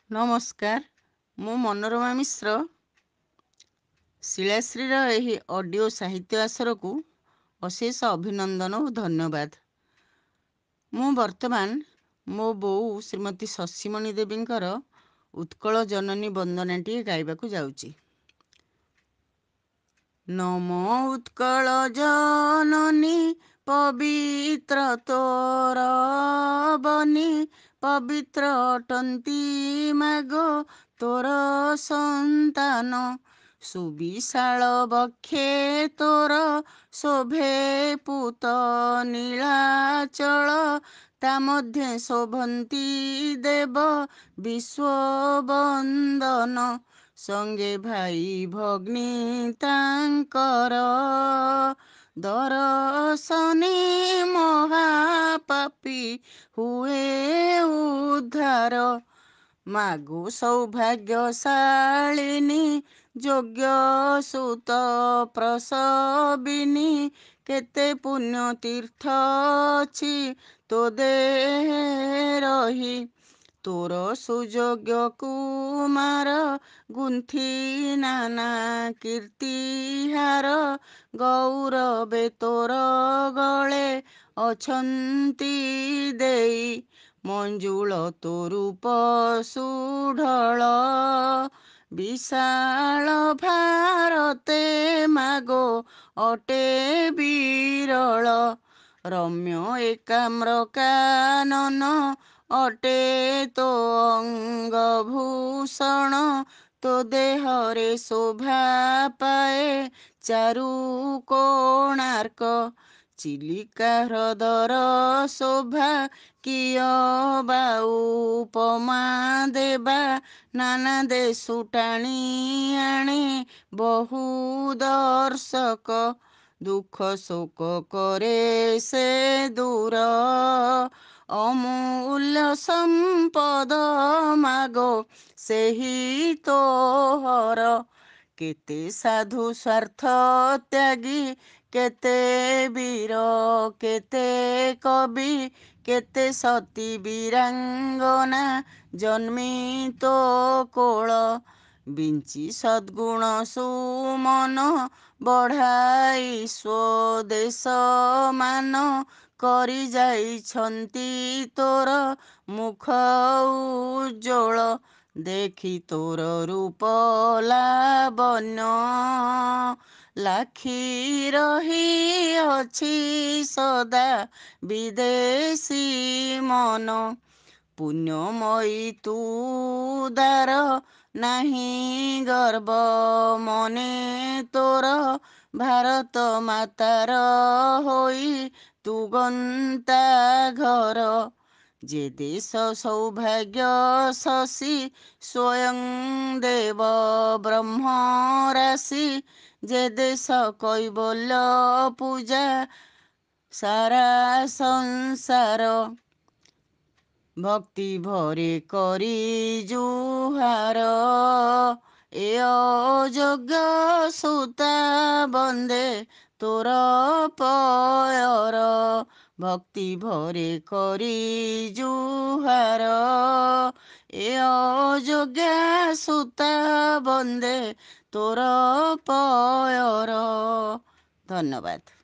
ନମସ୍କାର, ମୁଁ ମନୋରମା ମିଶ୍ର ଶିଳାଶ୍ରୀର ଏହି ଅଡ଼ିଓ ସାହିତ୍ୟ ଆସରକୁ ଅଶେଷ ଅଭିନନ୍ଦନ ଓ ଧନ୍ୟବାଦ। ମୁଁ ବର୍ତ୍ତମାନ ମୋ ବୋଉ ଶ୍ରୀମତୀ ଶଶୀମଣୀ ଦେବୀଙ୍କର ଉତ୍କଳ ଜନନୀ ବନ୍ଦନାଟିଏ ଗାଇବାକୁ ଯାଉଛି। ନମୋ ଉତ୍କଳ ଜନନୀ ପବିତ୍ର ତୋର ବନି, ପବିତ୍ର ଅଟନ୍ତି ମାଗୋ ତୋର ସନ୍ତାନ। ସୁବିଶାଳ ବକ୍ଷେ ତୋର ଶୋଭେ ପୂତ ନୀଳାଚଳ, ତା ମଧ୍ୟେ ଶୋଭନ୍ତି ଦେବ ବିଶ୍ୱବନ୍ଦନ। ସଙ୍ଗେ ଭାଇ ଭଗ୍ନୀ ତାଙ୍କର, ଦରଶନେ ମହାପାପୀ ହୁଏ ଉଦ୍ଧାର। ମାଗୁ ସୌଭାଗ୍ୟଶାଳିନୀ ଯୋଗ୍ୟ ସୁତ ପ୍ରସବିନୀ, କେତେ ପୁଣ୍ୟ ତୀର୍ଥ ଅଛି ତୋ ଦେହେ ରହି। ତୋର ସୁଯୋଗ୍ୟ କୁମାର ଗୁନ୍ଥି ନାନା କୀର୍ତ୍ତିହାର, ଗୌରବେ ତୋର ଗଳେ ଅଛନ୍ତି ଦେଇ। ମଞ୍ଜୁଳ ତୋ ରୂପ ସୁଢଳ, ବିଶାଳ ଭାରତେ ମାଗୋ ଅଟେ ବିରଳ। ରମ୍ୟ ଏକାମ୍ର କାନନ ଅଟେ ତୋ ଅଙ୍ଗଭୂଷଣ, ତୋ ଦେହରେ ଶୋଭା ପାଏ ଚାରୁ କୋଣାର୍କ। ଚିଲିକା ହ୍ରଦର ଶୋଭା କିଅ ବା ଉପମା ଦେବା, ନାନା ଦେଶୁ ଟାଣି ଆଣେ ବହୁ ଦର୍ଶକ। ଦୁଃଖ ଶୋକ କରେ ସେ ଦୂର, ଅମୂଲ୍ୟ ସମ୍ପଦ ମାଗୋ ସେହି ତୋହର। କେତେ ସାଧୁ ସ୍ୱାର୍ଥ ତ୍ୟାଗୀ, କେତେ ବୀର କେତେ କବି, କେତେ ସତୀ ବୀରାଙ୍ଗନା ଜନ୍ମି ତୋ କୋଳ। ବିଞ୍ଚି ସଦ୍ଗୁଣ ସୁମନ ବଢ଼ାଇ ସ୍ୱଦେଶ ମାନ, କରି ଯାଇଛନ୍ତି ତୋର ମୁଖ ଉଜ୍ଜ୍ୱଳ। ଦେଖି ତୋର ରୂପ ଲାବଣ୍ୟ, ଲାଖି ରହିଅଛି ସଦା ବିଦେଶୀ ମନ। ପୁଣ୍ୟମୟୀ ତୁ ଉଦାର, ନାହିଁ ଗର୍ବ ମନେ ତୋର। ଭାରତ ମାତାର ହୋଇ ତୁ ଗନ୍ତା ଘର। ଯେ ଦେଶ ସୌଭାଗ୍ୟ ଶଶୀ ସ୍ୱୟଂ ଦେବ ବ୍ରହ୍ମ ରାଶି, ଯେ ଦେଶ କୈବଲ୍ୟ ପୂଜା ସାରା ସଂସାର। ଭକ୍ତି ଭରେ କରି ଜୁହାର, ଏ ଅଯୋଗ୍ୟ ସୁତା ବନ୍ଦେ ତୋର ପୟର। ଭକ୍ତି ଭରେ କରି ଜୁହାର, ଏ ଅଯୋଗ୍ୟା ସୁତା ବନ୍ଦେ ତୋର ପୟର। ଧନ୍ୟବାଦ।